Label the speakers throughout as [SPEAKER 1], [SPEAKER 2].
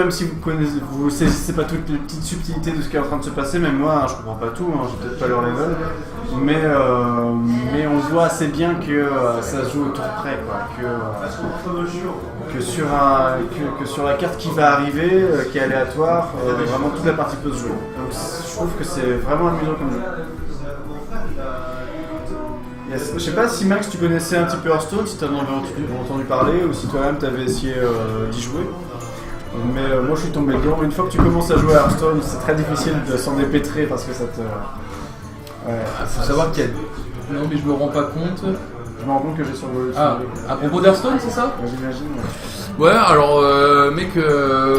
[SPEAKER 1] Même si vous saisissez pas toutes les petites subtilités de ce qui est en train de se passer, même moi, hein, je comprends pas tout, hein, j'ai peut-être pas leur level, mais on voit assez bien que ça se joue au tour près, quoi, que sur la carte qui va arriver, qui est aléatoire, vraiment toute la partie peut se jouer. Donc je trouve que c'est vraiment amusant comme jeu. Yes. Je sais pas si Max tu connaissais un petit peu Hearthstone, si tu en avais entendu parler ou si toi-même tu avais essayé d'y jouer. Mais moi je suis tombé dedans. Une fois que tu commences à jouer à Hearthstone, c'est très difficile de s'en dépêtrer parce que ça te.
[SPEAKER 2] Ouais. Faut savoir qu'il y a. Non mais je me rends pas compte.
[SPEAKER 1] Je me rends compte que j'ai survolé.
[SPEAKER 2] Ah, à propos d'Hearthstone, c'est ça?
[SPEAKER 1] J'imagine.
[SPEAKER 2] Ouais, alors mec,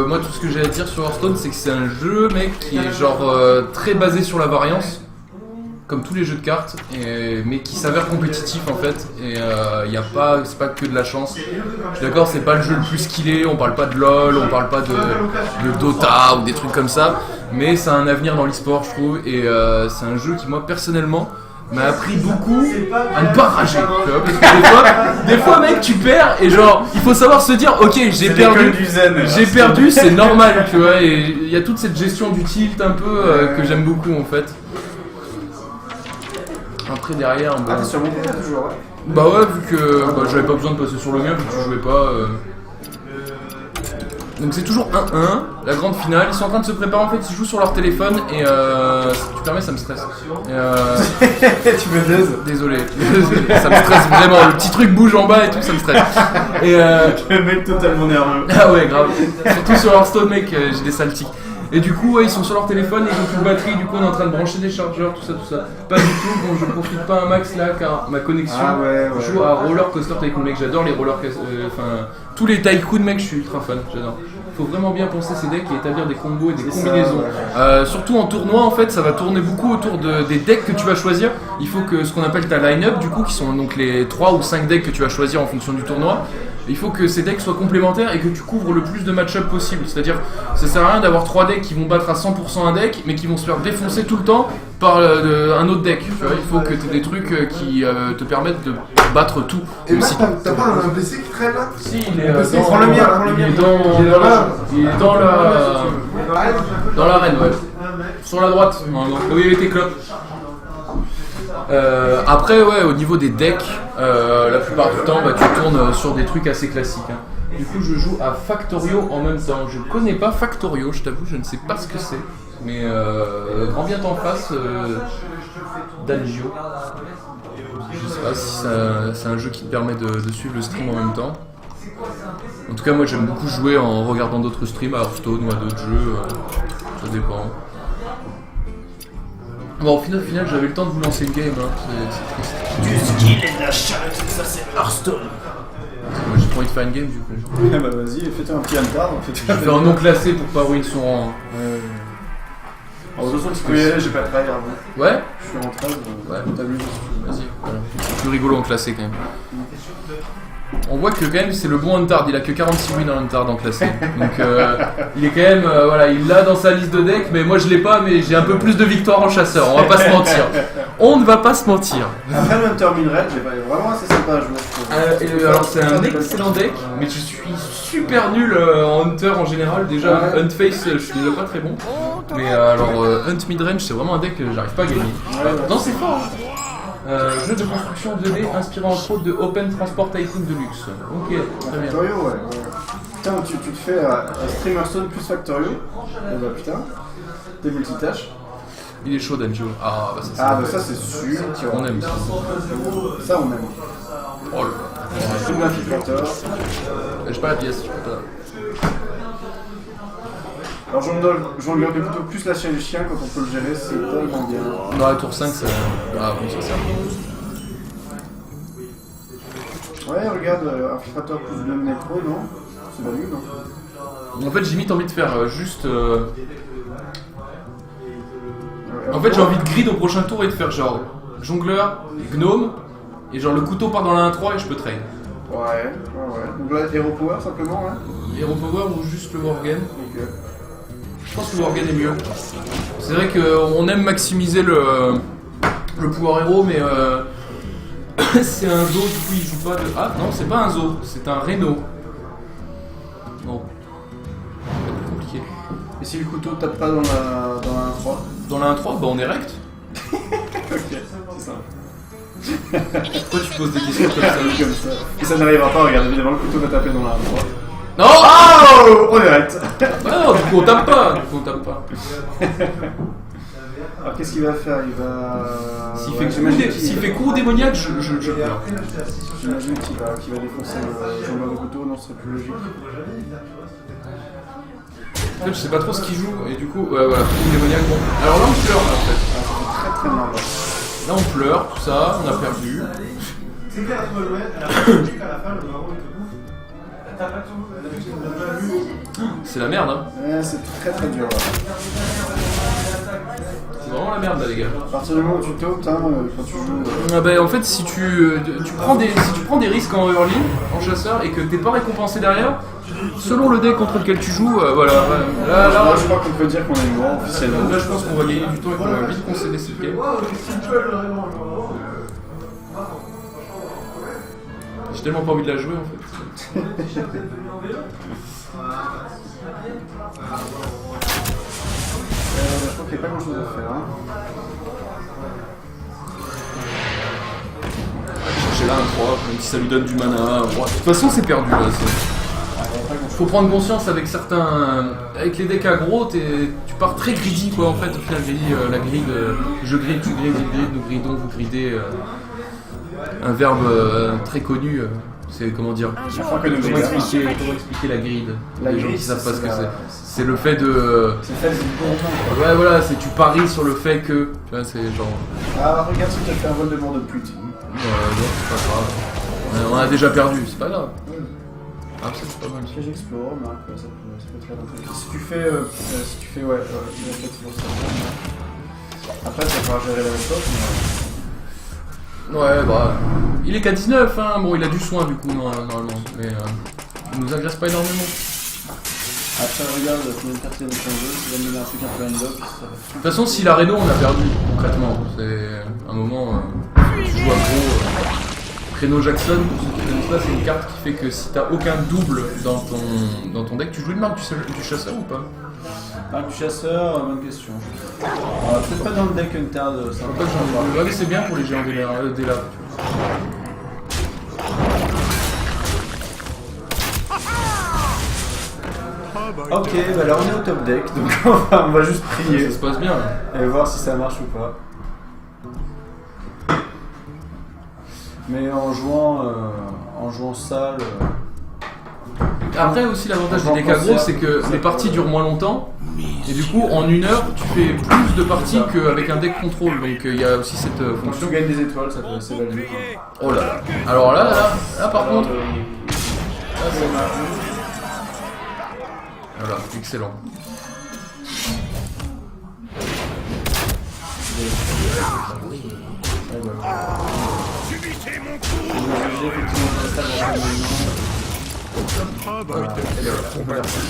[SPEAKER 2] moi tout ce que j'ai à dire sur Hearthstone, c'est que c'est un jeu, mec, qui est genre très basé sur la variance. Comme tous les jeux de cartes, mais qui s'avère compétitif en fait, et c'est pas que de la chance. Je suis d'accord, c'est pas le jeu le plus skillé, on parle pas de LoL, on parle pas de Dota ou des trucs comme ça, mais ça a un avenir dans l'e-sport je trouve, et c'est un jeu qui moi personnellement m'a appris beaucoup à ne pas rager, tu vois, parce que des fois mec tu perds, et genre il faut savoir se dire ok j'ai perdu, c'est normal, tu vois, et il y a toute cette gestion du tilt un peu que j'aime beaucoup en fait. Après derrière,
[SPEAKER 1] t'es sur mon côté toujours, ouais.
[SPEAKER 2] Bah ouais, vu que j'avais pas besoin de passer sur le mien, vu que tu jouais pas. Donc c'est toujours 1-1, la grande finale. Ils sont en train de se préparer, en fait, ils jouent sur leur téléphone et si tu permets, ça me stresse.
[SPEAKER 1] Tu me blaises.
[SPEAKER 2] Désolé, ça me stresse vraiment. Le petit truc bouge en bas et tout, ça me stresse.
[SPEAKER 1] Le mec totalement nerveux.
[SPEAKER 2] Ah ouais, grave. Surtout sur Hearthstone, mec, j'ai des sales tics. Et du coup, ouais, ils sont sur leur téléphone, ils ont plus de batterie, du coup on est en train de brancher des chargeurs, tout ça. Pas du tout, bon je profite pas un max là car ma connexion joue à Roller Coaster Tycoon, mec, j'adore les roller tous les tycoon, mec, je suis ultra fan, j'adore. Faut vraiment bien penser ces decks et établir des combos et des combinaisons. Surtout en tournoi, en fait, ça va tourner beaucoup autour des decks que tu vas choisir. Il faut que ce qu'on appelle ta line-up, du coup, qui sont donc les 3 ou 5 decks que tu vas choisir en fonction du tournoi. Il faut que ces decks soient complémentaires et que tu couvres le plus de match-up possible. C'est-à-dire, ça sert à rien d'avoir 3 decks qui vont battre à 100% un deck, mais qui vont se faire défoncer tout le temps par un autre deck. Tu vois, il faut que tu aies des trucs qui te permettent de battre tout.
[SPEAKER 3] Et Max, t'as pas un PC qui traîne là?
[SPEAKER 2] Si, il est
[SPEAKER 1] Prends le mien,
[SPEAKER 2] il est dans l'arène, ouais. Sur la droite, normalement. Oui, il était clopes. Après, ouais, au niveau des decks, la plupart du temps, tu tournes sur des trucs assez classiques. Hein. Du coup, je joue à Factorio en même temps. Je connais pas Factorio, je t'avoue, je ne sais pas ce que c'est. Mais grand bien t'en face, d'Algio. Je sais pas si c'est un jeu qui te permet de suivre le stream en même temps. En tout cas, moi j'aime beaucoup jouer en regardant d'autres streams, à Hearthstone ou à d'autres jeux, ça dépend. Bon, au final, j'avais le temps de vous lancer une game, hein. C'est triste.
[SPEAKER 4] Du skill et de la chatte, ça c'est Hearthstone.
[SPEAKER 2] Moi j'ai trop envie de faire une game du coup.
[SPEAKER 1] Bah vas-y, fais-toi un petit hamster.
[SPEAKER 2] Je vais faire un non classé pour pas ruiner son rang.
[SPEAKER 1] Alors, de toute façon, tu peux y aller, j'ai pas de travail avant.
[SPEAKER 2] Ouais.
[SPEAKER 1] Je suis en 13,
[SPEAKER 2] ouais.
[SPEAKER 1] t'amuses.
[SPEAKER 2] Vas-y, voilà. C'est plus rigolo en classé quand même. On voit que quand même c'est le bon Huntard, il a que 46 wins en Huntard en classé. Donc il est quand même, voilà, il l'a dans sa liste de decks, mais moi je l'ai pas, mais j'ai un peu plus de victoires en chasseur, on va pas se mentir. On ne va pas se mentir.
[SPEAKER 1] Après le Hunter Midrange, j'ai vraiment assez sympa à jouer.
[SPEAKER 2] Alors c'est un excellent deck, mais je suis super nul en Hunter en général. Déjà Huntface, je suis déjà pas très bon. Mais alors Hunt Midrange, c'est vraiment un deck que j'arrive pas à gagner. Non, c'est fort. Jeu de construction 2D inspiré entre autres de Open Transport Tycoon Deluxe. Ok, très bien.
[SPEAKER 1] Factorio, ouais. Putain, tu te fais Stream Hearthstone plus Factorio. Et bah putain, t'es multitâche.
[SPEAKER 2] Il est chaud Danjo. Ah bah
[SPEAKER 1] ça c'est sûr.
[SPEAKER 2] On aime ça.
[SPEAKER 1] Ça on aime.
[SPEAKER 2] Oh là là.
[SPEAKER 1] Tout l'infiltrateur.
[SPEAKER 2] J'ai pas la pièce, je peux pas.
[SPEAKER 1] Alors j'en plutôt plus la chaîne du chien quand on peut le gérer, c'est tellement bien.
[SPEAKER 2] Dans la tour 5, ça... Ah bon, ça sert.
[SPEAKER 1] Ouais, regarde, infiltrateur plus même nécro, non? C'est pas nul, non?
[SPEAKER 2] En fait, j'ai limite envie de faire juste... En fait, j'ai envie de grid au prochain tour et de faire genre jongleur, gnome, et genre le couteau part dans la 1-3 et je peux trade.
[SPEAKER 1] Ouais. Donc là, Hero Power simplement, ouais.
[SPEAKER 2] Hero Power ou juste le Worgen.
[SPEAKER 1] Ok.
[SPEAKER 2] Je pense que le Worgen est mieux. C'est vrai qu'on aime maximiser le pouvoir héros, mais c'est un zoo, du coup il joue pas de... Ah non, c'est pas un zoo, c'est un Reno. Non. compliqué.
[SPEAKER 1] Et si le couteau tape pas dans la 1-3?
[SPEAKER 2] Dans la 1-3, bah on est rect.
[SPEAKER 1] Ok, c'est ça.
[SPEAKER 2] Pourquoi tu poses des questions comme ça?
[SPEAKER 1] Comme ça. Et ça n'arrivera pas, regarde, évidemment le couteau va taper dans la 1-3.
[SPEAKER 2] Non!
[SPEAKER 1] Oh, on est rect.
[SPEAKER 2] Ah non, du coup on tape pas,
[SPEAKER 1] Alors qu'est-ce qu'il va faire? Il va...
[SPEAKER 2] S'il fait coup démoniaque, je pleure.
[SPEAKER 1] J'imagine qu'il va défoncer le joueur de couteau, non, ce serait plus logique.
[SPEAKER 2] En fait, je sais pas trop ce qu'il joue, et du coup, ouais, voilà, coup démoniaque, bon. Alors là on pleure, en fait.
[SPEAKER 1] Ah, ça fait très mal.
[SPEAKER 2] Là on pleure, tout ça, on a perdu.
[SPEAKER 3] C'est clair, tu vas jouer, à la fin, le marron il te bouffe. T'as pas tout.
[SPEAKER 2] C'est la merde, hein.
[SPEAKER 1] Ouais, c'est très dur. Là.
[SPEAKER 2] C'est vraiment la merde là, les gars.
[SPEAKER 1] À partir du moment où tu tautes, hein, quand tu joues...
[SPEAKER 2] Ah bah en fait, si tu prends des risques en early, en chasseur, et que t'es pas récompensé derrière, selon le deck contre lequel tu joues, voilà. Là,
[SPEAKER 1] je crois qu'on peut dire qu'on est mort officiellement.
[SPEAKER 2] Là, je pense qu'on va gagner du temps et qu'on va vite concéder cette game. J'ai tellement pas envie de la jouer en fait.
[SPEAKER 1] Je crois qu'il n'y a pas grand chose à faire. Hein.
[SPEAKER 2] Chercher là un 3, même si ça lui donne du mana. De toute façon, c'est perdu là. Faut prendre conscience avec certains. Avec les decks aggro, tu pars très greedy quoi en fait. Au final, la grille je gride, tu grides, il gride, nous gridons, vous gridez. Un verbe très connu. C'est comment dire? Comment expliquer la grid? Les gens qui savent pas ce que c'est. C'est le fait de.
[SPEAKER 1] C'est le fait de.
[SPEAKER 2] Ouais, voilà, c'est tu paries sur le fait que. Tu vois, c'est genre.
[SPEAKER 1] Ah, regarde si tu as fait un vol de mort de pute.
[SPEAKER 2] Non, c'est pas grave. On a déjà perdu, c'est pas grave. Ah, c'est pas mal.
[SPEAKER 1] Piège explore, Marc, ça peut faire un truc. Si tu fais. Ouais, il a fait toujours ça. Après, ça va gérer la méthode, mais.
[SPEAKER 2] Ouais, bah. Il est qu'à 19, hein. Bon, il a du soin du coup, normalement. Mais il nous agresse pas énormément.
[SPEAKER 1] Après, regarde combien de cartes il y a dans ton jeu, si va me donner un truc un peu unlock.
[SPEAKER 2] De toute façon, si la Reno, on a perdu, concrètement. C'est un moment. Tu joues à gros. Reno Jackson, pour ceux qui connaissent pas, c'est une carte qui fait que si t'as aucun double dans ton deck, tu joues une marque du chasseur ou pas?
[SPEAKER 1] Marque du chasseur, bonne question. Peut-être pas dans le deck Untard, ça va pas que j'en ai.
[SPEAKER 2] Ouais, mais c'est bien pour les géants des laves.
[SPEAKER 1] Ok, bah là on est au top deck, donc on va juste prier.
[SPEAKER 2] Ça se passe bien.
[SPEAKER 1] Et voir si ça marche ou pas. Mais en jouant sale.
[SPEAKER 2] Après aussi l'avantage des decks aggro, c'est que les parties durent moins longtemps. Et du coup en 1 heure tu fais plus de parties qu'avec un deck contrôle. Donc il y a aussi cette fonction.
[SPEAKER 1] Tu gagnes des étoiles, ça peut c'est valide.
[SPEAKER 2] Oh là là. Alors là par contre. Voilà, excellent.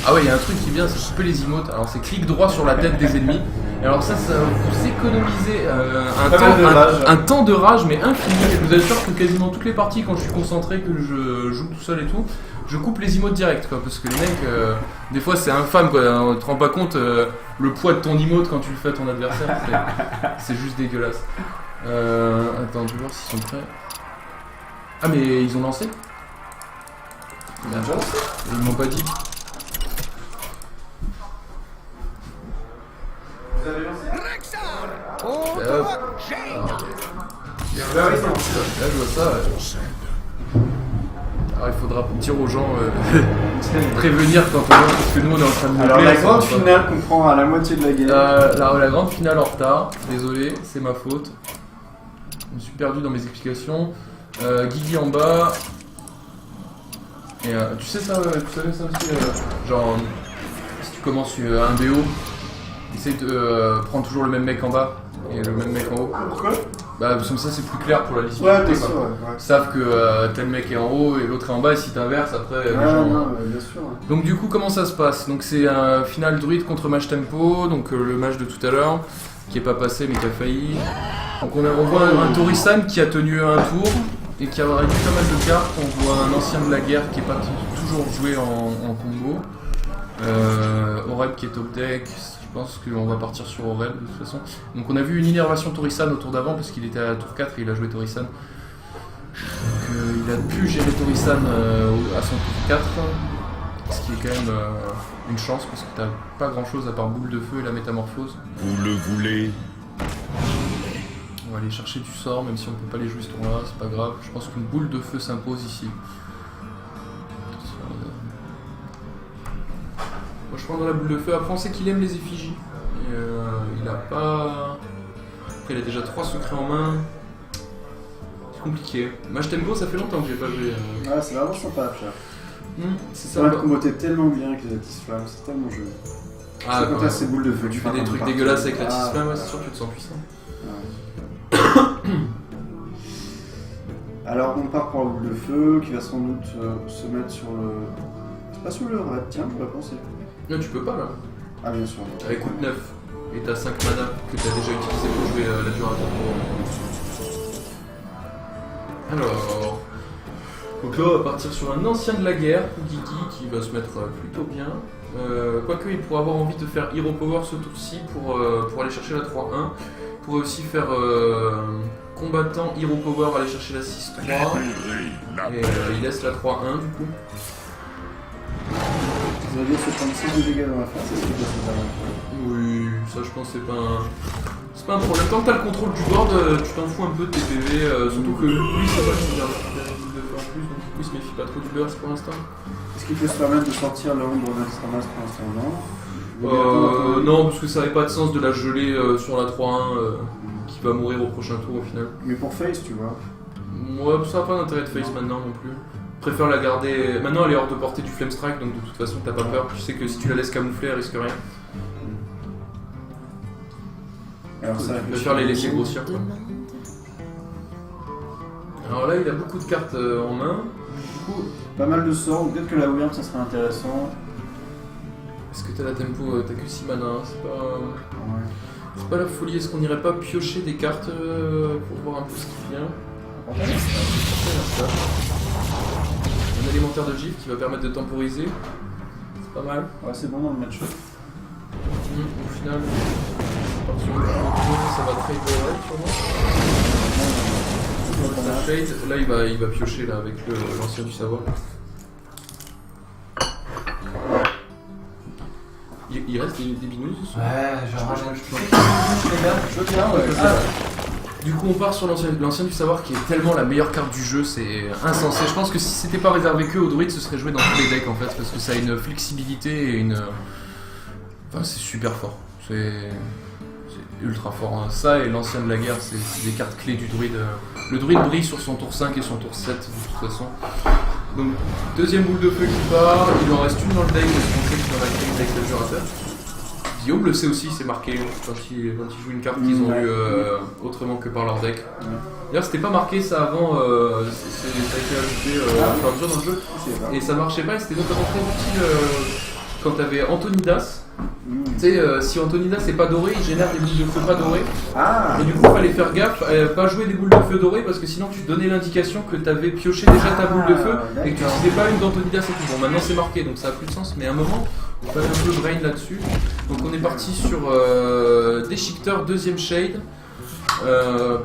[SPEAKER 2] Ah ouais, il y a un truc qui est bien, c'est couper les emotes. Alors c'est clic droit sur la tête des ennemis. Et alors ça vous économisez un temps de rage mais infini. Je vous assure que quasiment toutes les parties, quand je suis concentré, que je joue tout seul et tout, je coupe les emotes direct quoi, parce que les mecs, des fois c'est infâme quoi, on te rend pas compte le poids de ton emote quand tu le fais à ton adversaire, c'est juste dégueulasse. Attends, je vais voir s'ils sont prêts. Ah mais ils ont lancé? Ils m'ont pas dit.
[SPEAKER 3] Vous avez lancé?
[SPEAKER 2] Hop. Là je vois ça. Alors il faudra dire aux gens, prévenir quand on voit parce que nous on est en train de nous
[SPEAKER 1] Alors la grande finale comprend à la moitié de la game.
[SPEAKER 2] La grande finale en retard, désolé, c'est ma faute. Je me suis perdu dans mes explications. Guigui en bas. Et tu sais ça, tu savais ça aussi, genre si tu commences un BO, essaye de prendre toujours le même mec en bas et le même mec en haut.
[SPEAKER 1] Pourquoi?
[SPEAKER 2] Bah comme ça c'est plus clair pour la lisibilité.
[SPEAKER 1] Ouais, bien sûr,
[SPEAKER 2] Ils savent que tel mec est en haut et l'autre est en bas et si t'inverses après les gens...
[SPEAKER 1] Non, bien sûr. Ouais.
[SPEAKER 2] Donc du coup comment ça se passe? Donc c'est un final druide contre match tempo, donc le match de tout à l'heure qui est pas passé mais qui a failli. Donc on voit un Torisan qui a tenu un tour et qui a réduit pas mal de cartes. On voit un ancien de la guerre qui est pas toujours joué en combo. Oreb qui est top deck, je pense qu'on va partir sur Oreb de toute façon. Donc on a vu une innervation Torisan au tour d'avant parce qu'il était à la tour 4 et il a joué Torisan. Donc il a pu gérer Torisan à son tour 4, ce qui est quand même une chance parce que t'as pas grand chose à part boule de feu et la métamorphose.
[SPEAKER 5] Vous le voulez?
[SPEAKER 2] On va aller chercher du sort même si on peut pas les jouer ce tour là, c'est pas grave. Je pense qu'une boule de feu s'impose ici. Moi je prends dans la boule de feu, après on sait qu'il aime les effigies. Et, il a pas... Après il a déjà 3 secrets en main. C'est compliqué. Match Tempo ça fait longtemps que j'ai pas joué.
[SPEAKER 1] Ah c'est vraiment sympa à faire.
[SPEAKER 2] C'est
[SPEAKER 1] Ça va comboter tellement bien avec les Atis-Flammes, c'est tellement joli.
[SPEAKER 2] Ah,
[SPEAKER 1] quand t'as ces boules de feu,
[SPEAKER 2] tu fais des trucs dégueulasses avec la Atis-Flamme, ouais, c'est sûr que tu te sens puissant.
[SPEAKER 1] Alors on part pour la boule de feu qui va sans doute se mettre sur le... C'est pas sur le raid, tiens, je vais penser.
[SPEAKER 2] Non tu peux pas là.
[SPEAKER 1] Ah bien sûr.
[SPEAKER 2] Avec coûte 9 et t'as 5 mana que t'as déjà utilisé pour jouer la Durator. Alors... Donc là on va partir sur un ancien de la guerre, Kugiki, qui va se mettre plutôt bien. Quoique il pourrait avoir envie de faire Hero Power ce tour-ci pour aller chercher la 3-1. Il pourrait aussi faire combattant Hero Power, aller chercher la 6-3. Et il laisse la 3-1 du coup.
[SPEAKER 1] Vous allez se prendre 6 de dégâts dans la face, est-ce que ça se passe?
[SPEAKER 2] Oui, ça je pense c'est pas un problème. Tant que t'as le contrôle du board, tu t'en fous un peu de tes PV, surtout que lui ça va lui faire une de feu en plus, donc du coup il se méfie pas trop du burst pour l'instant.
[SPEAKER 1] Est-ce qu'il peut se permettre de sortir le ombre d'Extramas pour l'instant?
[SPEAKER 2] Non, parce que ça n'avait pas de sens de la geler sur la 3-1 qui va mourir au prochain tour au final.
[SPEAKER 1] Mais pour face, tu vois.
[SPEAKER 2] Ouais, ça n'a pas d'intérêt de face maintenant non plus. Je préfère la garder. Maintenant elle est hors de portée du Flame Strike, donc de toute façon t'as pas peur. Tu sais que si tu la laisses camoufler, elle risque rien.
[SPEAKER 1] Alors ça,
[SPEAKER 2] je préfère les laisser grossir quoi. Alors là il a beaucoup de cartes en main. Du coup,
[SPEAKER 1] pas mal de sorts, peut-être que la Weird ça serait intéressant.
[SPEAKER 2] Est-ce que t'as la tempo? T'as que 6 mana, c'est pas... C'est pas la folie, est-ce qu'on irait pas piocher des cartes pour voir un peu ce qui vient? Un élémentaire de GIF qui va permettre de temporiser. C'est pas mal.
[SPEAKER 1] Ouais, c'est bon dans le match.
[SPEAKER 2] Au final, ça va trade sûrement. Ça trade. Là il va piocher là, avec l'ancien du savoir. Il reste des binous?
[SPEAKER 6] Ouais, genre
[SPEAKER 2] je veux bien, ouais. Du coup on part sur l'ancien du savoir qui est tellement la meilleure carte du jeu, c'est insensé. Je pense que si c'était pas réservé que aux druides, ce serait joué dans tous les decks en fait, parce que ça a une flexibilité et une... Enfin c'est super fort, c'est ultra fort. Hein. Ça et l'ancien de la guerre, c'est des cartes clés du druide. Le druide brille sur son tour 5 et son tour 7 de toute façon. Donc deuxième boule de feu qui part, il en reste une dans le deck parce qu'on sait qu'il en a créé une deck de Jurator. Guillaume le sait aussi, c'est marqué quand il joue une carte qu'ils ont eu autrement que par leur deck. D'ailleurs c'était pas marqué ça avant, ça a été ajouté au fur et à mesure dans le jeu. Et ça marchait pas, et c'était notamment très utile quand t'avais Antonidas. Tu sais, si Antonidas n'est pas doré, il génère des boules de feu pas dorées. Et du coup, il fallait faire gaffe à pas jouer des boules de feu dorées parce que sinon tu donnais l'indication que tu avais pioché déjà ta boule de feu et que tu n'utilisais pas une d'Antonidas et tout. Bon, maintenant c'est marqué donc ça a plus de sens, mais à un moment, il fallait un peu brain là-dessus. Donc on est parti sur Déchiqueteur, deuxième shade.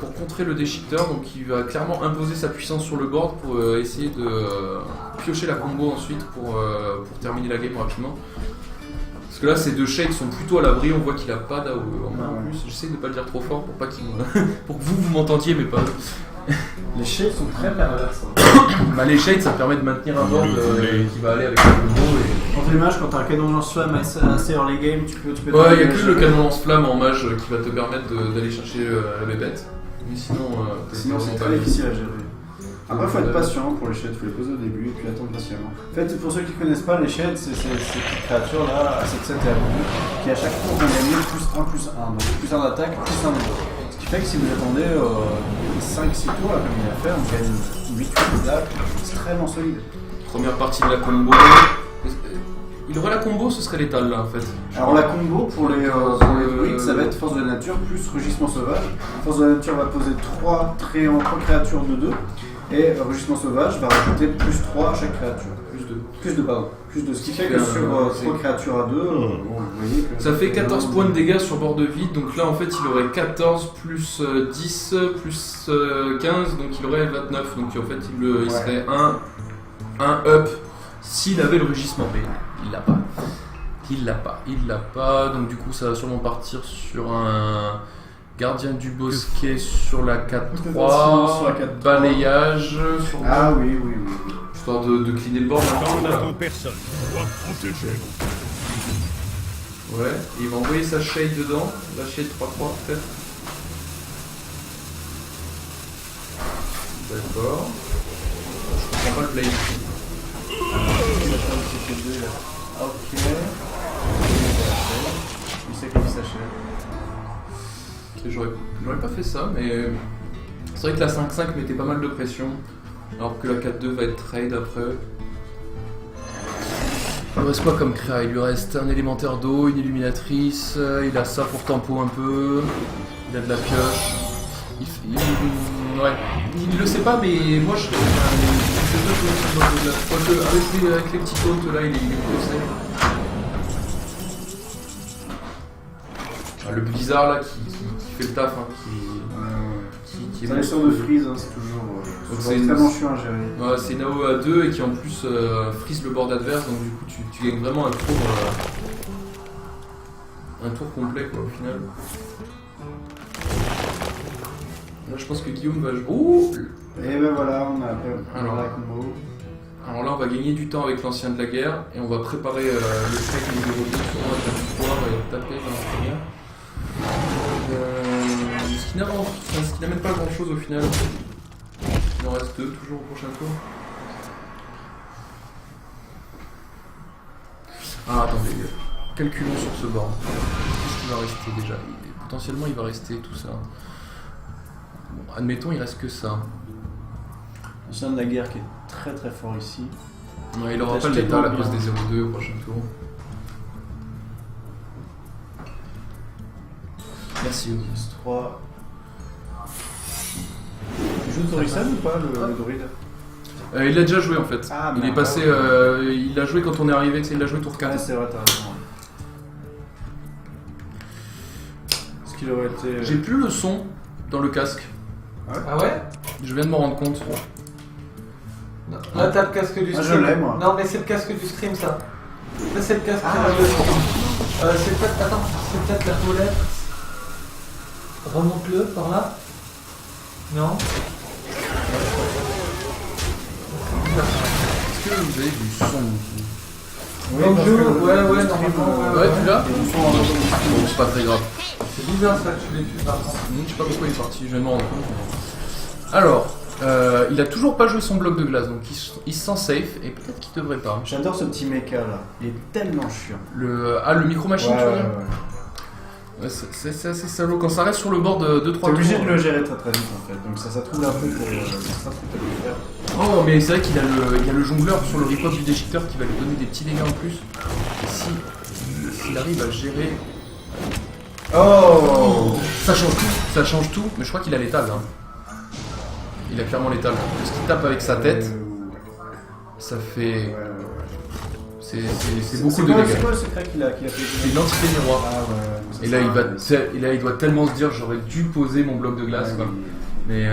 [SPEAKER 2] Pour contrer le déchiqueteur, donc il va clairement imposer sa puissance sur le board pour essayer de piocher la combo ensuite pour terminer la game rapidement. Parce que là ces deux shades sont plutôt à l'abri, on voit qu'il a pas d'AOE en main en plus. J'essaie de pas le dire trop fort pour pas qu'il pour que vous m'entendiez mais pas eux.
[SPEAKER 1] Les shades sont très perverses.
[SPEAKER 2] Bah les shades ça permet de maintenir un board qui va aller avec le combo et...
[SPEAKER 1] En mage, quand t'as un canon lance-flamme assez early game, tu peux
[SPEAKER 2] ouais, il y a que le canon lance-flamme en mage qui va te permettre d'aller chercher la bébête. Mais sinon
[SPEAKER 1] c'est très difficile à gérer. Après, faut être patient pour les shades, faut les poser au début et puis attendre patiemment. En fait, pour ceux qui connaissent pas les shades, c'est ces petites créatures là, à 7-7 et à 2, qui à chaque tour vont gagner +1/+1, donc plus 1 d'attaque, plus 1 de dégâts. Ce qui fait que si vous attendez 5-6 tours, là, comme il a fait, on gagne 8 là, extrêmement solide.
[SPEAKER 2] Première partie de la combo. Il aurait la combo, ce serait létal là en fait.
[SPEAKER 1] Alors la combo pour les druides, ça va être force de la nature plus rugissement sauvage. Force de la nature va poser 3 créatures de 2. Et rugissement sauvage va rajouter +3 à chaque créature. Plus 2 Plus de ce qui fait que sur 3 créatures à 2, vous voyez que...
[SPEAKER 2] Ça fait 14 points de dégâts sur bord de vide, donc là en fait il aurait 14 plus 10 plus 15, donc il aurait 29, donc en fait il serait un up s'il avait le rugissement, mais il l'a pas. Il l'a pas, donc du coup ça va sûrement partir sur un gardien du bosquet sur la 4-3, balayage sur
[SPEAKER 1] oui.
[SPEAKER 2] histoire de cleaner le bord.
[SPEAKER 5] Personne doit protéger.
[SPEAKER 2] Ouais, et il va envoyer sa shade dedans, la shade 3-3 peut-être. D'accord. Je comprends pas le play.
[SPEAKER 1] Ok. Il sait qu'il s'achève.
[SPEAKER 2] J'aurais pas fait ça, mais c'est vrai que la 5-5 mettait pas mal de pression, alors que la 4-2 va être trade après. Il lui reste quoi comme créa? Il lui reste un élémentaire d'eau, une illuminatrice, il a ça pour tempo un peu, il a de la pioche. Il le sait pas, mais moi je avec les petits taunts là, il est coincé. Le blizzard là qui fait le taf, qui est
[SPEAKER 1] Ça, les sorts de freeze, c'est toujours extrêmement chiant à gérer.
[SPEAKER 2] Ouais, c'est une AO à 2 et qui en plus freeze le board adverse, donc du coup tu gagnes vraiment un tour complet quoi au final. Là je pense que Guillaume va jouer. Oh!
[SPEAKER 1] Et ben voilà, on a la combo.
[SPEAKER 2] Alors là on va gagner du temps avec l'ancien de la guerre et on va préparer le trek numéro 2 sur moi de pouvoir taper dans la première. Ce qui n'amène pas grand chose au final. Il en reste 2 toujours au prochain tour. Ah attendez, calculons sur ce bord. Qu'est-ce qui va rester déjà? Potentiellement il va rester tout ça. Bon, admettons il reste que ça.
[SPEAKER 1] L'ancien de la guerre qui est très très fort ici.
[SPEAKER 2] Ouais, il aura pas le létal à cause des 0-2 au prochain tour. Merci.
[SPEAKER 1] 3. Tu joues Torisan ou pas le druide?
[SPEAKER 2] Il l'a déjà joué en fait.
[SPEAKER 1] Ah,
[SPEAKER 2] il est passé. Il l'a joué quand on est arrivé, il l'a joué tour 4.
[SPEAKER 1] Ouais, c'est vrai, t'as raison. Est-ce qu'il aurait été.
[SPEAKER 2] J'ai plus le son dans le casque.
[SPEAKER 6] Ah ouais?
[SPEAKER 2] Je viens de m'en rendre compte.
[SPEAKER 6] Là t'as le casque du
[SPEAKER 1] Ah,
[SPEAKER 6] stream.
[SPEAKER 1] je l'ai, moi.
[SPEAKER 6] Non mais c'est le casque du stream ça. Là c'est le casque
[SPEAKER 1] je
[SPEAKER 6] c'est peut-être. Attends, c'est peut-être la molette. Remonte-le par là. Non.
[SPEAKER 2] Est-ce que vous avez du son
[SPEAKER 1] Oui,
[SPEAKER 6] Donc
[SPEAKER 1] parce
[SPEAKER 6] je
[SPEAKER 1] que
[SPEAKER 6] ouais,
[SPEAKER 1] le
[SPEAKER 6] normalement.
[SPEAKER 2] Ouais, tu l'as? Bon, c'est pas très grave.
[SPEAKER 6] C'est bizarre ça que tu l'aies plus par contre.
[SPEAKER 2] Je sais pas pourquoi il est parti, je viens de m'en rendre compte. Alors, il a toujours pas joué son bloc de glace, donc il se sent safe et peut-être qu'il devrait pas.
[SPEAKER 1] J'adore ce petit mecha là, il est tellement chiant.
[SPEAKER 2] Le micro-machine, tu vois bien? Ouais, c'est assez salaud quand ça reste sur le bord de 2-3 tours.
[SPEAKER 1] T'es obligé de le gérer très très vite en fait, donc ça trouve un peu pour ça que t'as pu faire.
[SPEAKER 2] Oh, mais c'est vrai qu'il a le jongleur sur le rip-off du déchiqueteur qui va lui donner des petits dégâts en plus. Et s'il arrive à gérer.
[SPEAKER 1] Oh,
[SPEAKER 2] Ça change tout, mais je crois qu'il a l'étal. Hein. Il a clairement l'étal. Parce qu'il tape avec sa tête, ça fait. C'est beaucoup de dégâts.
[SPEAKER 1] C'est quoi le secret qu'il a fait?
[SPEAKER 2] C'est une entité miroir.
[SPEAKER 1] Ah ouais.
[SPEAKER 2] Et là, il doit tellement se dire j'aurais dû poser mon bloc de glace. Quoi. Mais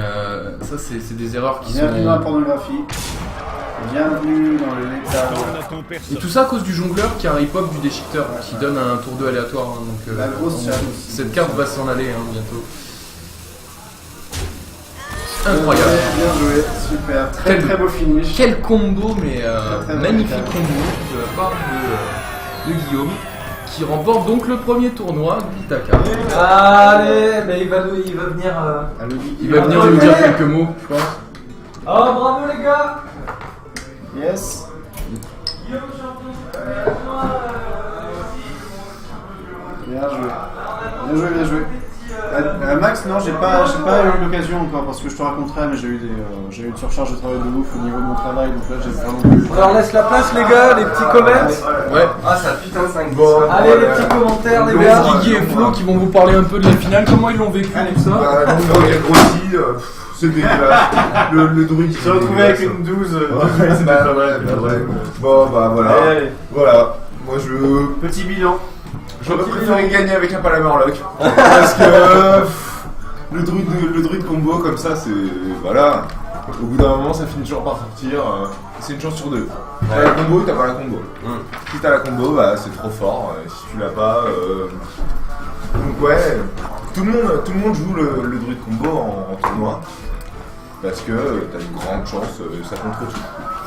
[SPEAKER 2] ça, c'est des erreurs qui
[SPEAKER 1] Bienvenue
[SPEAKER 2] sont.
[SPEAKER 1] dans la pornographie. Bienvenue dans le létal.
[SPEAKER 2] Et tout ça à cause du jongleur qui a un rip-hop du déchiqueteur qui donne un tour 2 aléatoire. Hein, donc,
[SPEAKER 1] la grosse chance aussi.
[SPEAKER 2] cette carte va s'en aller hein, bientôt. Incroyable.
[SPEAKER 1] Bien joué, super. Très beau finish.
[SPEAKER 2] Quel combo, mais
[SPEAKER 1] très
[SPEAKER 2] magnifique
[SPEAKER 1] bon
[SPEAKER 2] combo de la part de Guillaume qui remporte donc le premier tournoi d'Ithaca.
[SPEAKER 6] Allez, mais il va venir.
[SPEAKER 2] Il va venir nous dire quelques mots, je pense.
[SPEAKER 6] Oh bravo les gars!
[SPEAKER 1] Yes. Bien joué. Max, non, j'ai pas eu l'occasion encore parce que je te raconterai, mais j'ai eu une surcharge de travail de ouf au niveau de mon travail, donc là j'ai vraiment plus.
[SPEAKER 6] On leur laisse la place les gars, les petits comments.
[SPEAKER 2] Ouais.
[SPEAKER 7] Ah, ça putain de 5
[SPEAKER 6] Allez les petits commentaires les
[SPEAKER 2] Le
[SPEAKER 6] gars.
[SPEAKER 2] Guigui et Flo qui vont vous parler un peu de la finale, comment ils l'ont vécu tout ça.
[SPEAKER 7] Donc il a grossi, c'est dégueulasse. Le druide
[SPEAKER 1] Se retrouver avec une 12, c'était
[SPEAKER 7] bah,
[SPEAKER 1] pas mal.
[SPEAKER 7] ouais. Bon, bah voilà.
[SPEAKER 1] Allez.
[SPEAKER 7] Voilà. Moi, je.
[SPEAKER 1] Petit bilan.
[SPEAKER 7] J'aurais préféré gagner avec un Palamurloc. Parce que. Le druide combo comme ça, c'est. Voilà. Au bout d'un moment, ça finit toujours par sortir. C'est une chance sur deux. T'as la combo, t'as pas la combo. Si t'as la combo, bah c'est trop fort. Si tu l'as pas. Donc ouais. Tout le monde joue le druide combo en tournoi. Parce que t'as une grande chance, ça contre tout.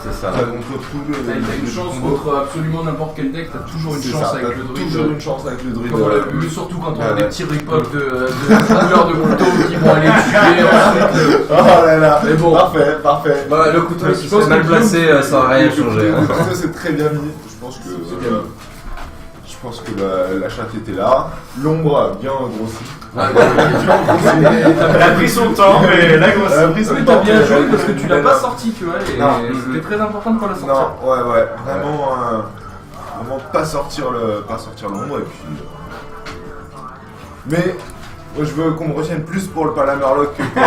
[SPEAKER 8] C'est ça.
[SPEAKER 7] Ça contre tout le.
[SPEAKER 2] T'as une chance contre absolument n'importe quel deck, t'as toujours une chance avec le druide.
[SPEAKER 7] Toujours une chance avec le druide.
[SPEAKER 2] Comme on l'a vu, surtout quand on a des petits rip-ups de joueurs de couteau qui vont aller tuer ensuite.
[SPEAKER 7] Oh là là.
[SPEAKER 2] Mais bon.
[SPEAKER 7] Parfait.
[SPEAKER 8] Bah, le couteau,
[SPEAKER 2] Je
[SPEAKER 8] si
[SPEAKER 2] pense
[SPEAKER 8] c'est mal
[SPEAKER 2] que
[SPEAKER 8] placé, ça aurait rien changé.
[SPEAKER 7] Le couteau, c'est très bien mis. Je pense que la chatte était là. L'ombre a bien grossi.
[SPEAKER 1] Elle a pris son temps, mais elle a grossi.
[SPEAKER 7] Elle a pris son
[SPEAKER 2] Oui,
[SPEAKER 7] temps.
[SPEAKER 2] t'as bien joué parce que tu l'as pas sorti, tu vois, et
[SPEAKER 7] Non.
[SPEAKER 2] c'était très important de pas la sortir.
[SPEAKER 7] Non, ouais. Vraiment pas sortir l'ombre et puis. Mais moi, je veux qu'on me retienne plus pour le Palamurloc que pour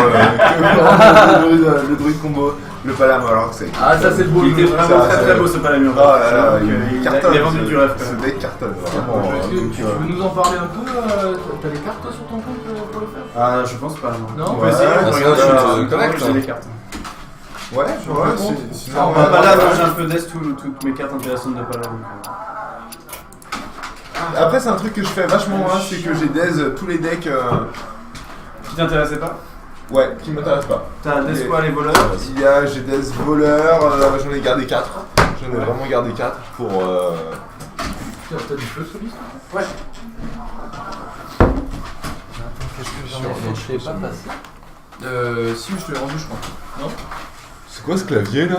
[SPEAKER 7] le druide combo. Le Palamurloc, c'est.
[SPEAKER 2] Ah, ça c'est le beau.
[SPEAKER 1] Il était vraiment
[SPEAKER 7] Ça,
[SPEAKER 1] très beau ce Palamur.
[SPEAKER 7] Oh là là,
[SPEAKER 1] Il
[SPEAKER 7] cartonne.
[SPEAKER 1] a vendu du rêve.
[SPEAKER 7] Ce deck cartonne vraiment.
[SPEAKER 2] Tu veux nous en parler un peu T'as les cartes toi, sur ton compte pour le faire?
[SPEAKER 1] Ah, je pense pas.
[SPEAKER 2] Non.
[SPEAKER 1] On peut essayer.
[SPEAKER 7] Ouais,
[SPEAKER 1] Regarde,
[SPEAKER 8] sinon, tu te
[SPEAKER 1] moi,
[SPEAKER 8] connectes,
[SPEAKER 1] j'ai des cartes.
[SPEAKER 7] Ouais,
[SPEAKER 1] Ah, bah là, moi, j'ai un peu d'est toutes mes cartes intéressantes de Palamur.
[SPEAKER 7] Après, c'est un truc que je fais vachement moins, c'est que j'ai tous les decks
[SPEAKER 1] Qui t'intéressait pas?
[SPEAKER 7] ouais, qui m'intéressent pas.
[SPEAKER 1] T'as des quoi les voleurs?
[SPEAKER 7] J'ai des voleurs, j'en ai gardé 4. J'en ai vraiment gardé 4 pour.
[SPEAKER 2] T'as du feu sur liste?
[SPEAKER 1] Ouais.
[SPEAKER 2] Je l'ai pas passé. Si, je te l'ai rendu, je crois. Non?
[SPEAKER 7] C'est quoi ce clavier là?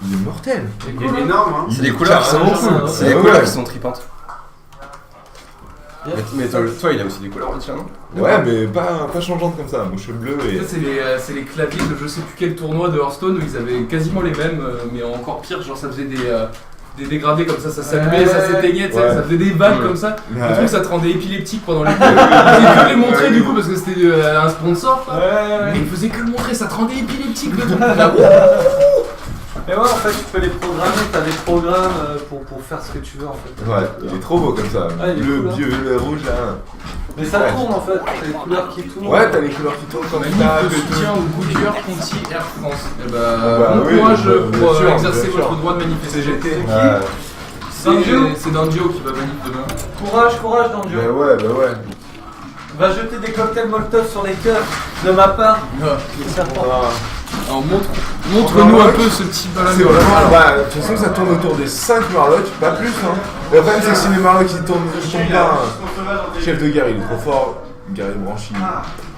[SPEAKER 7] Il est mortel.
[SPEAKER 1] Il est énorme, hein.
[SPEAKER 8] C'est les couleurs qui sont cool. C'est les
[SPEAKER 7] Ouais.
[SPEAKER 8] couleurs qui sont tripantes. Mais toi, il a aussi des couleurs, tiens, non?
[SPEAKER 7] Ouais, mais pas changeante comme ça. Moi je suis bleu et.
[SPEAKER 2] Ça, c'est les claviers de je sais plus quel tournoi de Hearthstone où ils avaient quasiment les mêmes, mais encore pire, genre ça faisait des dégradés comme ça s'allumait, ça s'éteignait, tu sais,
[SPEAKER 7] Ouais.
[SPEAKER 2] ça faisait des vagues comme ça.
[SPEAKER 7] Ouais.
[SPEAKER 2] Le truc, ça te rendait épileptique pendant les. Ils faisaient que les montrer du coup parce que c'était un sponsor, quoi. Mais ils faisaient que le montrer, ça te rendait épileptique le truc. Là,
[SPEAKER 6] Mais ouais, en fait, tu peux les programmer, t'as des programmes pour faire ce que tu veux en fait.
[SPEAKER 7] Ouais, il est trop beau comme ça.
[SPEAKER 6] Ouais, il est
[SPEAKER 7] Le
[SPEAKER 6] cool, hein.
[SPEAKER 7] vieux, le rouge là.
[SPEAKER 6] Mais ça
[SPEAKER 7] Ouais.
[SPEAKER 6] tourne en fait, t'as les couleurs qui tournent.
[SPEAKER 7] Ouais, t'as les couleurs qui tournent comme
[SPEAKER 2] Manif
[SPEAKER 7] ça.
[SPEAKER 2] de soutien au Goodyear Conti Air France. Et
[SPEAKER 7] bah
[SPEAKER 2] bon
[SPEAKER 7] oui,
[SPEAKER 2] courage
[SPEAKER 7] bien
[SPEAKER 2] pour
[SPEAKER 7] sûr,
[SPEAKER 2] exercer
[SPEAKER 7] bien sûr.
[SPEAKER 2] votre droit de manifester.
[SPEAKER 7] CGT.
[SPEAKER 2] C'est Danjo qui va manif demain.
[SPEAKER 6] Courage, Danjo.
[SPEAKER 7] Bah ouais.
[SPEAKER 6] Va jeter des cocktails Molotov sur les cœurs de ma part. Les serpents.
[SPEAKER 2] Alors montre-nous un peu ce petit
[SPEAKER 7] C'est
[SPEAKER 2] Palamur.
[SPEAKER 7] vraiment, bah, de toute façon ça tourne autour des 5 Murlocs, pas plus hein. Le problème c'est que si les Murlocs ils tournent pas, chef de guerre il est trop fort, guerrier branchi,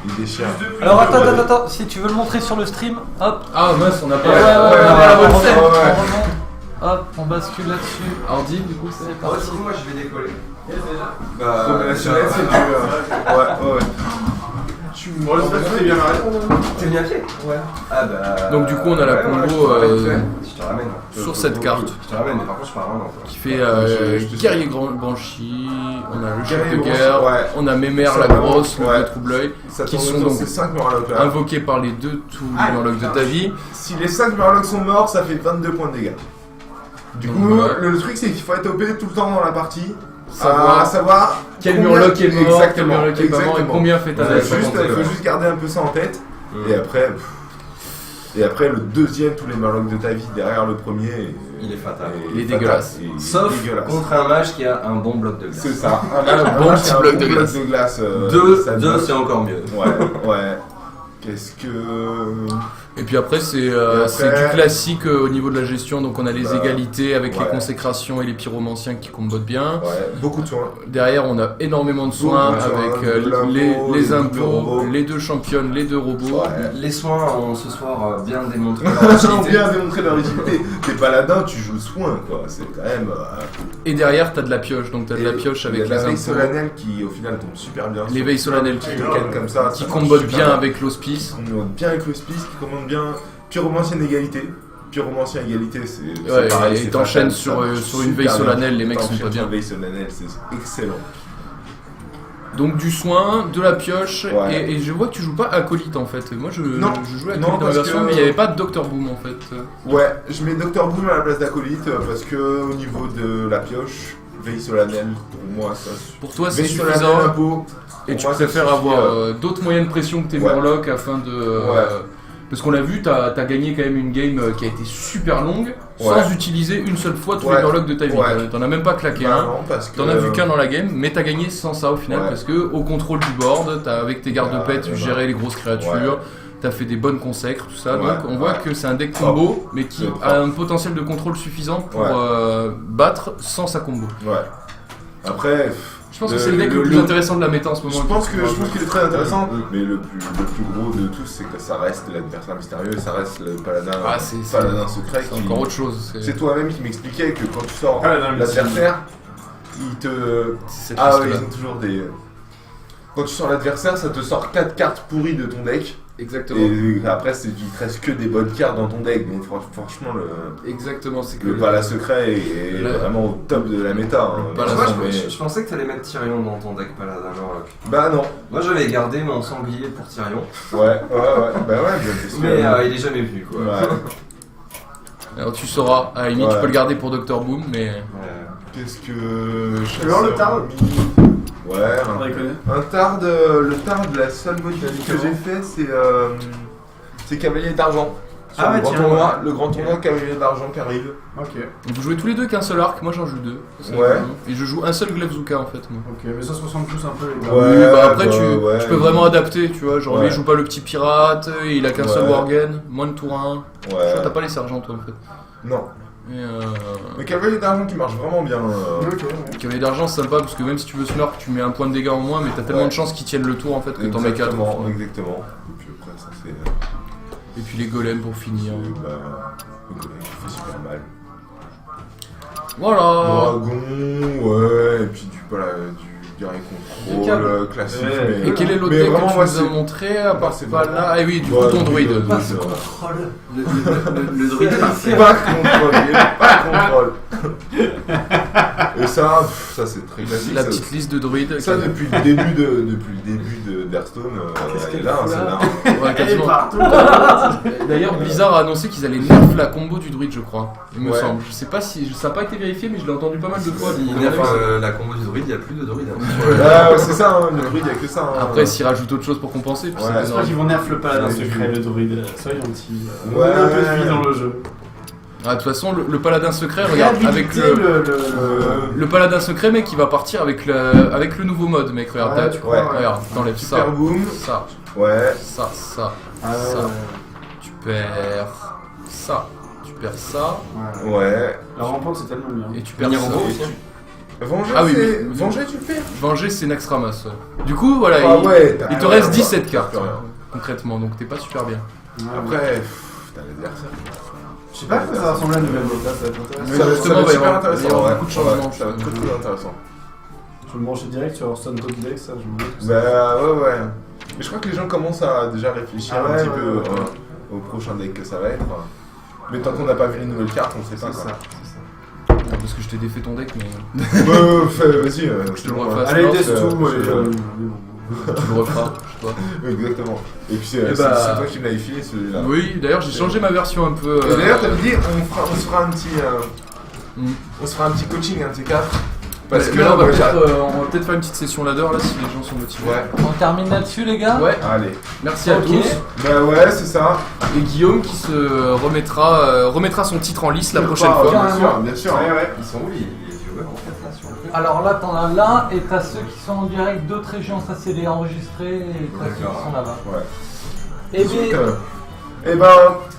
[SPEAKER 7] il déchire.
[SPEAKER 6] Alors attends, si tu veux le montrer sur le stream, hop.
[SPEAKER 2] Ah mince, on n'a pas
[SPEAKER 6] Ouais,
[SPEAKER 2] on a pas la bonne scène.
[SPEAKER 6] on remonte. Hop, on bascule là-dessus.
[SPEAKER 2] Alors dis du coup c'est parti.
[SPEAKER 8] moi je vais décoller.
[SPEAKER 7] Combinationnel c'est du. Ouais.
[SPEAKER 1] Bon, j'espère que tu t'es bien marré.
[SPEAKER 8] T'es bien pied? Ouais. Ah bah.
[SPEAKER 2] Donc du coup on a la combo
[SPEAKER 8] Je te ramène.
[SPEAKER 2] sur cette carte
[SPEAKER 8] Je te ramène, mais par contre je pars vraiment.
[SPEAKER 2] qui fait guerrier branchi, on a le chef de
[SPEAKER 7] Guerrier
[SPEAKER 2] guerre,
[SPEAKER 7] branchi, ouais.
[SPEAKER 2] on a Mémère
[SPEAKER 7] Ça
[SPEAKER 2] la
[SPEAKER 7] va,
[SPEAKER 2] grosse, le
[SPEAKER 7] ouais.
[SPEAKER 2] vieux trouble-œil,
[SPEAKER 7] Ça
[SPEAKER 2] qui
[SPEAKER 7] tourne
[SPEAKER 2] sont
[SPEAKER 7] autour de
[SPEAKER 2] donc
[SPEAKER 7] ces 5 Murlocs là.
[SPEAKER 2] invoqués par les deux tous les Murlocs de ta vie.
[SPEAKER 7] Si les 5 Murlocs sont morts, ça fait 22 points de dégâts. Du
[SPEAKER 2] Donc,
[SPEAKER 7] coup,
[SPEAKER 2] voilà.
[SPEAKER 7] le truc c'est qu'il faut être OP tout le temps dans la partie.
[SPEAKER 2] Savoir
[SPEAKER 7] savoir
[SPEAKER 2] quel
[SPEAKER 7] combien-
[SPEAKER 2] Murloc est mort, quel
[SPEAKER 7] Exactement,
[SPEAKER 2] Murloc est pas mort et
[SPEAKER 7] exactement.
[SPEAKER 2] combien fait ta
[SPEAKER 7] Il
[SPEAKER 2] dette.
[SPEAKER 7] faut juste garder un peu ça en tête. Et après, le deuxième, tous les Murlocs de ta vie derrière le premier.
[SPEAKER 8] Il est fatal.
[SPEAKER 2] Il est dégueulasse.
[SPEAKER 8] Sauf contre un mage qui a un bon bloc de glace.
[SPEAKER 7] C'est ça.
[SPEAKER 2] Un bon petit bloc de glace.
[SPEAKER 7] Ça
[SPEAKER 8] Deux,
[SPEAKER 7] bloque.
[SPEAKER 8] c'est encore mieux.
[SPEAKER 7] Ouais. Qu'est-ce que.
[SPEAKER 2] Et puis après c'est du classique au niveau de la gestion, donc on a les égalités avec les consécrations et les pyromanciens qui combattent bien.
[SPEAKER 7] Ouais, beaucoup de soins.
[SPEAKER 2] Derrière on a énormément de soins
[SPEAKER 7] Beaucoup de
[SPEAKER 2] avec
[SPEAKER 7] soins, de l'impôt,
[SPEAKER 2] les
[SPEAKER 7] les
[SPEAKER 2] impôts,
[SPEAKER 7] robots.
[SPEAKER 2] les deux championnes, les deux robots.
[SPEAKER 7] Ouais.
[SPEAKER 8] Les soins ont ce soir bien démontré leur
[SPEAKER 7] Ils ont
[SPEAKER 8] utilité.
[SPEAKER 7] bien démontré leur utilité. T'es paladin, tu joues soin, quoi. C'est quand même.
[SPEAKER 2] Et derrière t'as de la pioche, donc t'as de la
[SPEAKER 7] Et
[SPEAKER 2] pioche
[SPEAKER 7] il y
[SPEAKER 2] avec
[SPEAKER 7] a de la
[SPEAKER 2] les
[SPEAKER 7] veille
[SPEAKER 2] impôts.
[SPEAKER 7] solennelle qui, au final, tombe super bien.
[SPEAKER 2] L'éveil solennel
[SPEAKER 7] qui comme ça.
[SPEAKER 2] qui
[SPEAKER 7] ça
[SPEAKER 2] combotte
[SPEAKER 7] marche
[SPEAKER 2] bien
[SPEAKER 7] super
[SPEAKER 2] avec l'hospice.
[SPEAKER 7] Qui commande bien avec le spice, qui commande bien pyromancienne égalité. Pyromancien égalité, c'est
[SPEAKER 2] Ouais,
[SPEAKER 7] pareil.
[SPEAKER 2] et
[SPEAKER 7] c'est
[SPEAKER 2] t'enchaînes
[SPEAKER 7] fatal,
[SPEAKER 2] sur,
[SPEAKER 7] ça marche
[SPEAKER 2] sur une
[SPEAKER 7] super
[SPEAKER 2] veille
[SPEAKER 7] bien.
[SPEAKER 2] solennelle, les mecs sont
[SPEAKER 7] T'enchaînes
[SPEAKER 2] pas bien.
[SPEAKER 7] sur une veille solennelle, c'est excellent.
[SPEAKER 2] Donc du soin, de la pioche,
[SPEAKER 7] Ouais.
[SPEAKER 2] et je vois que tu joues pas Acolyte en fait. Moi je jouais Acolyte
[SPEAKER 7] Non,
[SPEAKER 2] dans la
[SPEAKER 7] parce
[SPEAKER 2] version,
[SPEAKER 7] que-
[SPEAKER 2] mais il n'y avait pas de Dr Boom en fait.
[SPEAKER 7] Ouais, je mets Dr Boom à la place d'Acolyte parce que au niveau de la pioche, veille solennelle, pour moi ça.
[SPEAKER 2] Pour toi c'est
[SPEAKER 7] Veille solennelle,
[SPEAKER 2] suffisant,
[SPEAKER 7] impôt.
[SPEAKER 2] et
[SPEAKER 7] Pour
[SPEAKER 2] tu
[SPEAKER 7] moi, ça
[SPEAKER 2] préfères
[SPEAKER 7] suffit,
[SPEAKER 2] avoir d'autres moyens de pression que tes
[SPEAKER 7] Ouais.
[SPEAKER 2] Murlocs afin de... parce qu'on l'a vu, t'as gagné quand même une game qui a été super longue, sans
[SPEAKER 7] Ouais.
[SPEAKER 2] utiliser une seule fois tous
[SPEAKER 7] Ouais.
[SPEAKER 2] les Murlocs de ta vie.
[SPEAKER 7] Ouais.
[SPEAKER 2] T'en as même pas claqué
[SPEAKER 7] Bah
[SPEAKER 2] un.
[SPEAKER 7] non, parce que.
[SPEAKER 2] T'en as vu qu'un dans la game, mais t'as gagné sans ça au final,
[SPEAKER 7] Ouais.
[SPEAKER 2] parce que au contrôle du board, t'as avec tes garde-pets, tu gérais les grosses créatures,
[SPEAKER 7] Ouais.
[SPEAKER 2] t'as fait des bonnes consècres, tout ça,
[SPEAKER 7] Ouais,
[SPEAKER 2] donc on voit
[SPEAKER 7] ouais.
[SPEAKER 2] que c'est un deck combo, mais qui
[SPEAKER 7] C'est
[SPEAKER 2] a
[SPEAKER 7] fort.
[SPEAKER 2] un potentiel de contrôle suffisant pour
[SPEAKER 7] Ouais.
[SPEAKER 2] battre sans sa combo.
[SPEAKER 7] Ouais. Après.
[SPEAKER 2] Je pense que c'est le deck le plus intéressant de la méta en ce moment.
[SPEAKER 7] Je pense qu'il est très intéressant, mais le plus gros de tous, c'est que ça reste l'adversaire mystérieux, ça reste le paladin,
[SPEAKER 2] Ah, c'est
[SPEAKER 7] paladin secret.
[SPEAKER 2] c'est encore autre chose.
[SPEAKER 7] C'est toi-même qui m'expliquais que quand tu sors
[SPEAKER 1] Paladin
[SPEAKER 7] l'adversaire, il te.
[SPEAKER 2] c'est cette
[SPEAKER 7] Ah
[SPEAKER 2] liste-là.
[SPEAKER 7] ouais, ils ont toujours des. Quand tu sors l'adversaire, ça te sort 4 cartes pourries de ton deck.
[SPEAKER 2] Exactement.
[SPEAKER 7] Et après, il te reste que des bonnes cartes dans ton deck. Donc franchement,
[SPEAKER 2] Exactement, c'est que
[SPEAKER 7] le paladin secret est
[SPEAKER 2] Le-
[SPEAKER 7] vraiment au top de la méta. Hein.
[SPEAKER 2] Paladin
[SPEAKER 8] Moi,
[SPEAKER 2] secret.
[SPEAKER 8] je pensais que t'allais mettre Tyrion dans ton deck Paladin Murloc.
[SPEAKER 7] Bah non.
[SPEAKER 8] Moi j'avais gardé mon sanglier pour Tyrion,
[SPEAKER 7] Ouais. Bah ouais, bien sûr.
[SPEAKER 8] mais il est jamais venu quoi.
[SPEAKER 7] Ouais.
[SPEAKER 2] Alors tu sauras, à la limite
[SPEAKER 7] Ouais.
[SPEAKER 2] tu peux le garder pour Dr Boom, mais...
[SPEAKER 7] Qu'est-ce que.
[SPEAKER 1] Alors, le tard
[SPEAKER 7] Ouais,
[SPEAKER 1] On va déconner.
[SPEAKER 7] un tard le tard de la seule modification que j'ai fait, c'est Cavalier d'Argent. Sur
[SPEAKER 1] Ah ouais,
[SPEAKER 7] le grand
[SPEAKER 1] tiens,
[SPEAKER 7] tournoi,
[SPEAKER 1] ouais.
[SPEAKER 7] le grand tournoi Cavalier d'Argent qui arrive.
[SPEAKER 1] Ok,
[SPEAKER 2] Vous jouez tous les deux qu'un seul arc, moi j'en joue deux. C'est
[SPEAKER 7] Ouais.
[SPEAKER 2] vraiment- Et je joue un seul Glaivezuka en fait moi.
[SPEAKER 1] ok, mais ça se ressemble tous un peu les gars.
[SPEAKER 7] Ouais.
[SPEAKER 2] Oui, bah après
[SPEAKER 7] ouais.
[SPEAKER 2] tu peux vraiment adapter, tu vois, genre lui
[SPEAKER 7] Ouais.
[SPEAKER 2] il joue pas le petit pirate, il a qu'un seul
[SPEAKER 7] Ouais.
[SPEAKER 2] Worgen, moins de tour 1. Je
[SPEAKER 7] Ouais.
[SPEAKER 2] crois que t'as pas les sergents toi en fait.
[SPEAKER 7] Non.
[SPEAKER 2] Et
[SPEAKER 7] Mais Cavalier d'Argent qui marche vraiment bien.
[SPEAKER 1] Ok, ouais.
[SPEAKER 2] Cavalier d'argent c'est sympa parce que même si tu veux snurk tu mets un point de dégâts en moins, mais t'as tellement
[SPEAKER 7] Ouais.
[SPEAKER 2] de chances qu'ils tiennent le tour en fait que t'en mets 4.
[SPEAKER 7] Exactement, exactement. Et puis après, ça c'est.
[SPEAKER 2] Et puis les golems pour finir.
[SPEAKER 7] Bah, le golem qui fait super mal.
[SPEAKER 2] Voilà.
[SPEAKER 7] Dragon, ouais, et puis du guerrier contrôle,
[SPEAKER 1] câble.
[SPEAKER 7] classique.
[SPEAKER 1] Ouais.
[SPEAKER 7] Mais,
[SPEAKER 2] Et quel est l'autre
[SPEAKER 7] mais
[SPEAKER 2] deck que
[SPEAKER 7] vraiment,
[SPEAKER 2] tu
[SPEAKER 7] moi,
[SPEAKER 2] nous as
[SPEAKER 7] c'est-
[SPEAKER 2] montré à part
[SPEAKER 7] c'est
[SPEAKER 2] pas
[SPEAKER 7] bon.
[SPEAKER 2] là? Ah oui, du coup
[SPEAKER 7] Ouais,
[SPEAKER 2] ton druide.
[SPEAKER 7] druide,
[SPEAKER 6] Pas
[SPEAKER 7] ouais.
[SPEAKER 6] ce contrôle.
[SPEAKER 8] Le druide parfait.
[SPEAKER 7] Pas de contrôle. Et ça c'est très classique.
[SPEAKER 2] La
[SPEAKER 7] ça,
[SPEAKER 2] petite liste de druides.
[SPEAKER 7] ça, depuis le début d'Hearthstone,
[SPEAKER 6] Qu'est-ce
[SPEAKER 7] elle est
[SPEAKER 6] qu'elle
[SPEAKER 7] là,
[SPEAKER 6] fout
[SPEAKER 7] celle-là.
[SPEAKER 2] Ouais,
[SPEAKER 1] Elle est
[SPEAKER 2] quasiment.
[SPEAKER 1] partout.
[SPEAKER 2] D'ailleurs, Blizzard a annoncé qu'ils allaient nerf la combo du druide, je crois. Il me
[SPEAKER 7] Ouais.
[SPEAKER 2] semble. Je sais pas si ça n'a pas été vérifié, mais je l'ai entendu pas mal de fois.
[SPEAKER 8] Il nerf la combo du druide, il n'y a plus de druide.
[SPEAKER 7] Ah ouais, c'est ça, hein, le druide, il y a que ça. hein.
[SPEAKER 2] Après, s'ils rajoutent autre chose pour compenser, puis
[SPEAKER 7] Ouais.
[SPEAKER 2] c'est
[SPEAKER 1] J'espère qu'ils vont nerf le paladin
[SPEAKER 7] Ouais,
[SPEAKER 1] secret, le druide. Soyons petits.
[SPEAKER 7] Ouais.
[SPEAKER 1] On a un peu de vie dans le jeu.
[SPEAKER 2] Ah, de toute façon, le paladin secret, regarde, avec
[SPEAKER 1] Réhabiliter
[SPEAKER 2] le paladin secret, mec, il va partir avec le nouveau mode, mec. Regarde,
[SPEAKER 1] Ouais,
[SPEAKER 2] t'as-
[SPEAKER 1] tu crois, ouais.
[SPEAKER 2] regarde, t'enlèves ça,
[SPEAKER 7] Super boom.
[SPEAKER 2] ça,
[SPEAKER 7] Ouais.
[SPEAKER 2] ça, ça,
[SPEAKER 1] Ah,
[SPEAKER 2] ça.
[SPEAKER 1] ouais.
[SPEAKER 2] Tu perds ça, tu perds ça,
[SPEAKER 1] Ouais.
[SPEAKER 7] Ouais.
[SPEAKER 1] La rampante c'est tellement bien.
[SPEAKER 2] et tu perds
[SPEAKER 8] Niro
[SPEAKER 2] ça.
[SPEAKER 8] aussi.
[SPEAKER 7] Venger,
[SPEAKER 2] Ah oui,
[SPEAKER 7] c'est.
[SPEAKER 2] mais-
[SPEAKER 7] Venger, tu le fais.
[SPEAKER 2] Venger, c'est Naxxramas. Ouais. Du coup, voilà,
[SPEAKER 7] Ah ouais,
[SPEAKER 2] il te
[SPEAKER 7] ouais,
[SPEAKER 2] reste
[SPEAKER 7] ouais.
[SPEAKER 2] 17 cartes,
[SPEAKER 7] Plus rien.
[SPEAKER 2] concrètement, donc t'es pas super bien.
[SPEAKER 1] Ouais.
[SPEAKER 7] Après, t'as l'adversaire.
[SPEAKER 1] Je sais pas à quoi ça va ressembler à une nouvelle méta, ça va être intéressant.
[SPEAKER 2] Mais justement,
[SPEAKER 7] ça va être
[SPEAKER 2] il va y
[SPEAKER 7] super
[SPEAKER 2] avoir
[SPEAKER 7] intéressant. ouais.
[SPEAKER 2] beaucoup de changements,
[SPEAKER 7] Ouais, ça va être très très intéressant.
[SPEAKER 1] Je vais me brancher direct sur Hearthstone Top Deck, ça je me dis que ça.
[SPEAKER 7] Bah ouais. Mais je crois que les gens commencent à déjà réfléchir
[SPEAKER 1] Ah ouais,
[SPEAKER 7] un petit
[SPEAKER 1] ouais,
[SPEAKER 7] peu
[SPEAKER 1] ouais.
[SPEAKER 7] au prochain deck que ça va être. Mais tant qu'on n'a pas vu les nouvelles cartes, on sait pas.
[SPEAKER 1] C'est
[SPEAKER 7] quoi.
[SPEAKER 1] ça.
[SPEAKER 2] Ah, parce que je t'ai défait ton deck, mais
[SPEAKER 7] Vas-y,
[SPEAKER 2] Je te le refasse.
[SPEAKER 1] Allez,
[SPEAKER 2] non,
[SPEAKER 1] Death
[SPEAKER 2] c'est-
[SPEAKER 1] 2, moi
[SPEAKER 7] c'est-
[SPEAKER 1] les jeux.
[SPEAKER 2] tu le referas, je sais pas.
[SPEAKER 7] Exactement. Et puis
[SPEAKER 2] Eh
[SPEAKER 7] c'est
[SPEAKER 2] bah-
[SPEAKER 7] c'est toi qui me l'avais filé celui-là.
[SPEAKER 2] Oui, d'ailleurs, j'ai changé ma version un peu.
[SPEAKER 7] Et d'ailleurs, t'avais dit, on se fera un petit.
[SPEAKER 2] Mm.
[SPEAKER 7] On se fera un petit coaching, un de ces quatre. Parce
[SPEAKER 2] Mais
[SPEAKER 7] que
[SPEAKER 2] là,
[SPEAKER 7] là,
[SPEAKER 2] on va
[SPEAKER 7] moi,
[SPEAKER 2] peut-être faire une petite session ladder là si les gens sont motivés.
[SPEAKER 7] Ouais.
[SPEAKER 6] On termine là-dessus, les gars.
[SPEAKER 2] Ouais,
[SPEAKER 7] Allez.
[SPEAKER 2] merci à
[SPEAKER 6] Ok.
[SPEAKER 2] tous.
[SPEAKER 7] Bah ouais, c'est ça.
[SPEAKER 2] Et Guillaume qui se remettra son titre en lice la prochaine
[SPEAKER 7] Bah,
[SPEAKER 2] fois.
[SPEAKER 7] Bien sûr, bien sûr.
[SPEAKER 1] Ouais, ouais.
[SPEAKER 8] Ils sont où les viewers en fait là sur le truc?
[SPEAKER 6] Alors là, t'en as là, et t'as ceux qui sont en direct d'autres régions, ça c'est les enregistrés, et t'as ceux qui
[SPEAKER 8] D'accord.
[SPEAKER 6] sont là-bas.
[SPEAKER 7] Ouais.
[SPEAKER 6] Et bien,
[SPEAKER 7] Et ben.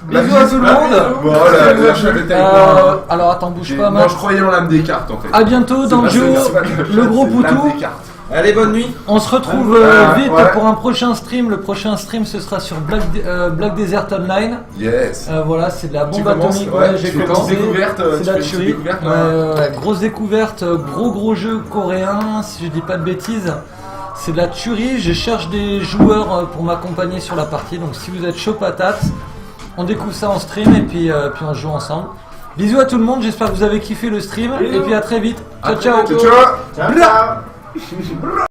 [SPEAKER 6] bisous à tout le monde.
[SPEAKER 7] Bon, la chatte était avec moi.
[SPEAKER 6] Alors attends, bouge pas,
[SPEAKER 7] Moi,
[SPEAKER 6] Max.
[SPEAKER 7] je croyais en l'âme des cartes en fait.
[SPEAKER 6] À bientôt dans le
[SPEAKER 7] C'est
[SPEAKER 6] jeu,
[SPEAKER 7] pas la chatte,
[SPEAKER 6] le gros
[SPEAKER 7] c'est l'âme
[SPEAKER 6] poutou.
[SPEAKER 7] des cartes.
[SPEAKER 8] Allez, bonne nuit.
[SPEAKER 6] On se retrouve vite
[SPEAKER 7] ouais.
[SPEAKER 6] pour un prochain stream. Le prochain stream, ce sera sur Black Desert Online.
[SPEAKER 7] Yes.
[SPEAKER 6] Voilà, c'est de la
[SPEAKER 7] Tu
[SPEAKER 6] bombe
[SPEAKER 7] commences,
[SPEAKER 6] atomique.
[SPEAKER 7] ouais,
[SPEAKER 6] Ouais, j'ai
[SPEAKER 7] tu fais une
[SPEAKER 6] commencé.
[SPEAKER 7] découverte,
[SPEAKER 6] C'est
[SPEAKER 7] tu
[SPEAKER 6] la
[SPEAKER 7] fais une petite
[SPEAKER 6] tuerie.
[SPEAKER 7] découverte,
[SPEAKER 6] Grosse découverte, gros jeu coréen, si je dis pas de bêtises. C'est de la tuerie. Je cherche des joueurs pour m'accompagner sur la partie. Donc si vous êtes chaud patate, on découvre ça en stream et puis on joue ensemble. Bisous à tout le monde. J'espère que vous avez kiffé le stream. Et puis à très vite. Ciao, ciao.
[SPEAKER 7] Ciao.
[SPEAKER 1] Ciao, ciao.